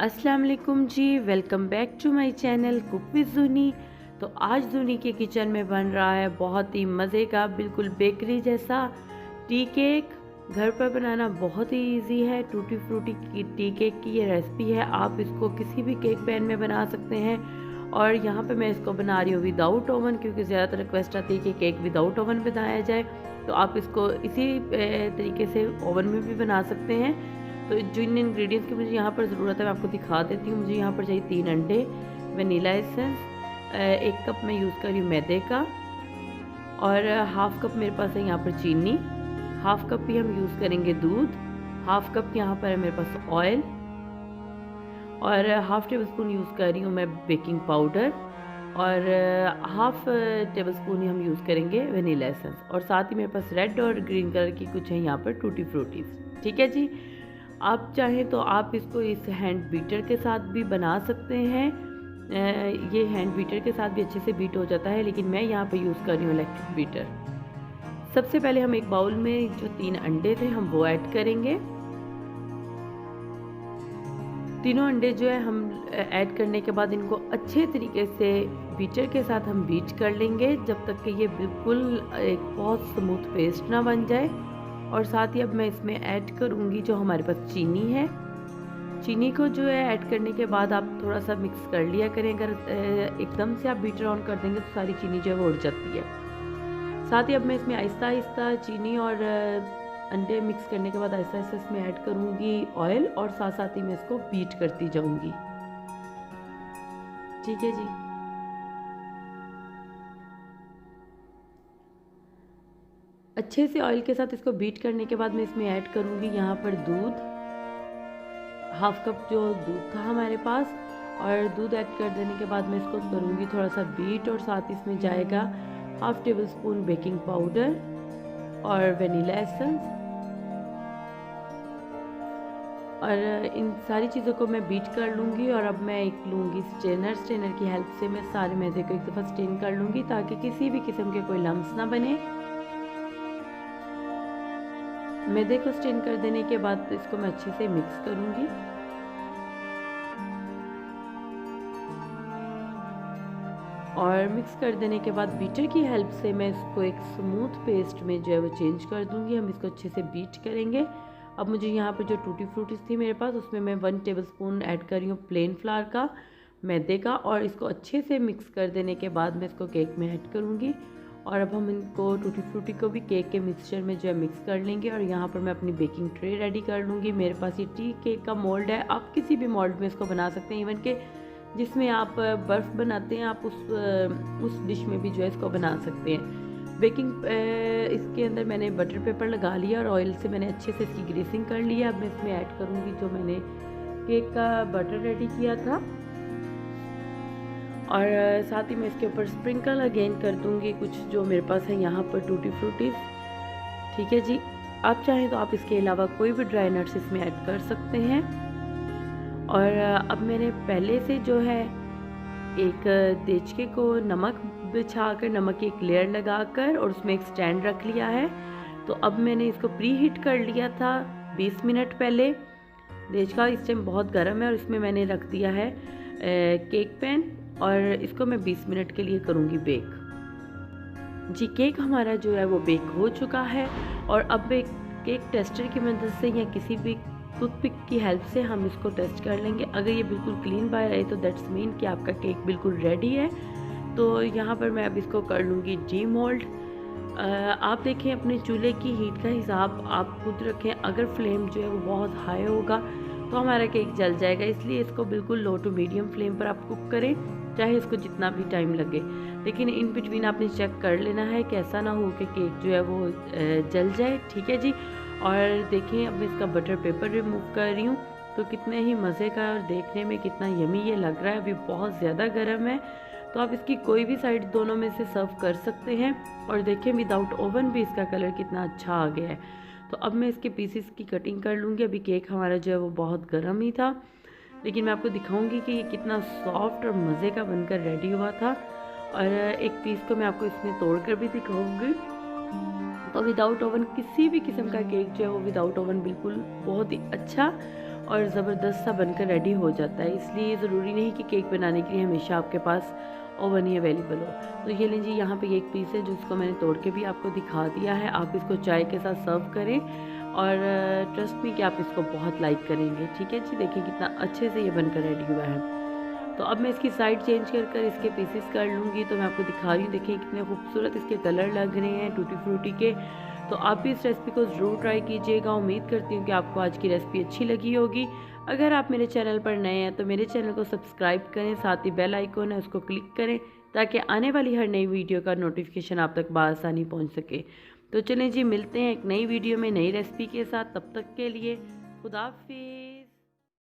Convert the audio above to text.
अस्सलाम वालेकुम जी, welcome back to my channel cook with Zuni. तो आज ज़ूनी के किचन में बन रहा है बहुत ही मज़े का बिल्कुल बेकरी जैसा टी केक। घर पर बनाना बहुत ही इजी है। टूटी फ्रूटी की टी केक की ये रेसिपी है। आप इसको किसी भी केक पैन में बना सकते हैं और यहाँ पे मैं इसको बना रही हूँ विदाउट ओवन, क्योंकि ज़्यादातर रिक्वेस्ट आती है कि केक विदाउट ओवन बनाया जाए। तो आप इसको इसी तरीके से ओवन में भी बना सकते हैं। तो जिन इंग्रेडिएंट्स की मुझे यहाँ पर ज़रूरत है मैं आपको दिखा देती हूँ। मुझे यहाँ पर चाहिए 3 अंडे, वनीला एसेंस, 1 कप मैं यूज़ कर रही हूँ मैदे का, और हाफ़ कप मेरे पास है यहाँ पर चीनी, हाफ़ कप भी हम यूज़ करेंगे दूध, हाफ़ कप यहाँ पर है मेरे पास ऑयल, और हाफ़ टेबल स्पून यूज़ कर रही हूँ मैं बेकिंग पाउडर, और हाफ़ टेबल स्पून ही हम यूज़ करेंगे वनीला एसेंस, और साथ ही मेरे पास रेड और ग्रीन कलर की कुछ है यहाँ पर टूटी फ्रूटीज़। ठीक है जी। आप चाहें तो आप इसको इस हैंड बीटर के साथ भी बना सकते हैं। ये हैंड बीटर के साथ भी अच्छे से बीट हो जाता है, लेकिन मैं यहाँ पे यूज़ कर रही हूँ इलेक्ट्रिक बीटर। सबसे पहले हम एक बाउल में जो 3 अंडे थे हम वो ऐड करेंगे। तीनों अंडे जो है हम ऐड करने के बाद इनको अच्छे तरीके से बीटर के साथ हम बीट कर लेंगे जब तक कि ये बिल्कुल एक बहुत स्मूथ पेस्ट ना बन जाए। और साथ ही अब मैं इसमें ऐड करूँगी जो हमारे पास चीनी है। चीनी को जो है ऐड करने के बाद आप थोड़ा सा मिक्स कर लिया करें। अगर एकदम से आप बीटर ऑन कर देंगे तो सारी चीनी जो है वो उड़ जाती है। साथ ही अब मैं इसमें आहिस्ता आहिस्ता चीनी और अंडे मिक्स करने के बाद आहिस्ता आहिस्ता इसमें ऐड करूँगी ऑयल, और साथ साथ ही मैं इसको बीट करती जाऊँगी। ठीक है जी। अच्छे से ऑयल के साथ इसको बीट करने के बाद मैं इसमें ऐड करूँगी यहाँ पर दूध, हाफ़ कप जो दूध था हमारे पास, और दूध ऐड कर देने के बाद मैं इसको करूँगी थोड़ा सा बीट, और साथ ही इसमें जाएगा half table spoon baking powder और वनीला एसेंस, और इन सारी चीज़ों को मैं बीट कर लूँगी। और अब मैं एक लूँगी स्ट्रेनर की हेल्प से मैं सारे मैदे को एक दफ़ा स्ट्रेन कर लूँगी ताकि किसी भी किस्म के कोई लम्स ना बने। मैदे को स्ट्रेन कर देने के बाद इसको मैं अच्छे से मिक्स करूँगी। और मिक्स कर देने के बाद बीटर की हेल्प से मैं इसको एक स्मूथ पेस्ट में जो है वो चेंज कर दूँगी। हम इसको अच्छे से बीट करेंगे। अब मुझे यहाँ पर जो टूटी फ्रूटीज़ थी मेरे पास उसमें मैं 1 टेबल स्पून ऐड कर रही हूँ प्लेन फ्लावर का, मैदे का, और इसको अच्छे से मिक्स कर देने के बाद मैं इसको केक में ऐड करूँगी। और अब हम इनको टूटी फ्रूटी को भी केक के मिक्सचर में जो है मिक्स कर लेंगे। और यहाँ पर मैं अपनी बेकिंग ट्रे रेडी कर लूँगी। मेरे पास ये टी केक का मोल्ड है, आप किसी भी मोल्ड में इसको बना सकते हैं। इवन के जिसमें आप बर्फ़ बनाते हैं आप उस डिश में भी जो है इसको बना सकते हैं। बेकिंग इसके अंदर मैंने बटर पेपर लगा लिया और ऑयल से मैंने अच्छे से इसकी ग्रीसिंग कर लिया। अब मैं इसमें ऐड करूँगी जो मैंने केक का बटर रेडी किया था, और साथ ही मैं इसके ऊपर स्प्रिंकल अगेन कर दूँगी कुछ जो मेरे पास है यहाँ पर टूटी फ्रूटीज़। ठीक है जी। आप चाहें तो आप इसके अलावा कोई भी ड्राई नट्स इसमें ऐड कर सकते हैं। और अब मैंने पहले से जो है एक देचके को नमक बिछाकर, नमक की एक लेयर लगाकर, और उसमें एक स्टैंड रख लिया है। तो अब मैंने इसको प्री हीट कर लिया था 20 मिनट पहले। देचका इस टाइम बहुत गर्म है और इसमें मैंने रख दिया है केक पैन, और इसको मैं 20 मिनट के लिए करूँगी बेक। जी, केक हमारा जो है वो बेक हो चुका है। और अब एक केक टेस्टर की मदद से या किसी भी टूथपिक की हेल्प से हम इसको टेस्ट कर लेंगे। अगर ये बिल्कुल क्लीन बाहर आए तो दैट्स मीन कि आपका केक बिल्कुल रेडी है। तो यहाँ पर मैं अब इसको कर लूँगी डीमोल्ड। आप देखें अपने चूल्हे की हीट का हिसाब आप खुद रखें। अगर फ्लेम जो है वो बहुत हाई होगा तो हमारा केक जल जाएगा, इसलिए इसको बिल्कुल लो टू मीडियम फ्लेम पर आप कुक करें, चाहे इसको जितना भी टाइम लगे। लेकिन इन बिटवीन आपने चेक कर लेना है कि ऐसा ना हो कि केक जो है वो जल जाए। ठीक है जी। और देखें अब मैं इसका बटर पेपर रिमूव कर रही हूँ तो कितने ही मज़े का और देखने में कितना यमी ये लग रहा है। अभी बहुत ज़्यादा गर्म है, तो आप इसकी कोई भी साइड दोनों में से सर्व कर सकते हैं। और देखें विदाउट ओवन भी इसका कलर कितना अच्छा आ गया है। तो अब मैं इसके पीसेस की कटिंग कर लूँगी। अभी केक हमारा जो है वो बहुत गर्म ही था, लेकिन मैं आपको दिखाऊंगी कि ये कितना सॉफ्ट और मज़े का बनकर रेडी हुआ था। और एक पीस को मैं आपको इसमें तोड़ कर भी दिखाऊंगी। तो विदाउट ओवन किसी भी किस्म का केक जो है वो विदाउट ओवन बिल्कुल बहुत ही अच्छा और ज़बरदस्त सा बनकर रेडी हो जाता है। इसलिए ज़रूरी नहीं कि केक बनाने के लिए हमेशा आपके पास ओवन ही अवेलेबल हो। तो ये लीजिए, यहाँ पे एक पीस है जिसको मैंने तोड़ के भी आपको दिखा दिया है। आप इसको चाय के साथ सर्व करें और ट्रस्ट मी कि आप इसको बहुत लाइक करेंगे। ठीक है जी, देखिए कितना अच्छे से ये बनकर रेडी हुआ है। तो अब मैं इसकी साइड चेंज कर इसके पीसेस कर लूँगी। तो मैं आपको दिखा रही हूँ, देखिए कितने खूबसूरत इसके कलर लग रहे हैं टूटी फ्रूटी के। तो आप भी इस रेसिपी को ज़रूर ट्राई कीजिएगा। उम्मीद करती हूँ कि आपको आज की रेसिपी अच्छी लगी होगी। अगर आप मेरे चैनल पर नए हैं तो मेरे चैनल को सब्सक्राइब करें, साथ ही बेल आइकन है उसको क्लिक करें ताकि आने वाली हर नई वीडियो का नोटिफिकेशन आप तक बआसानी पहुँच सके। तो चलें जी, मिलते हैं एक नई वीडियो में नई रेसिपी के साथ। तब तक के लिए खुदा हाफिज़।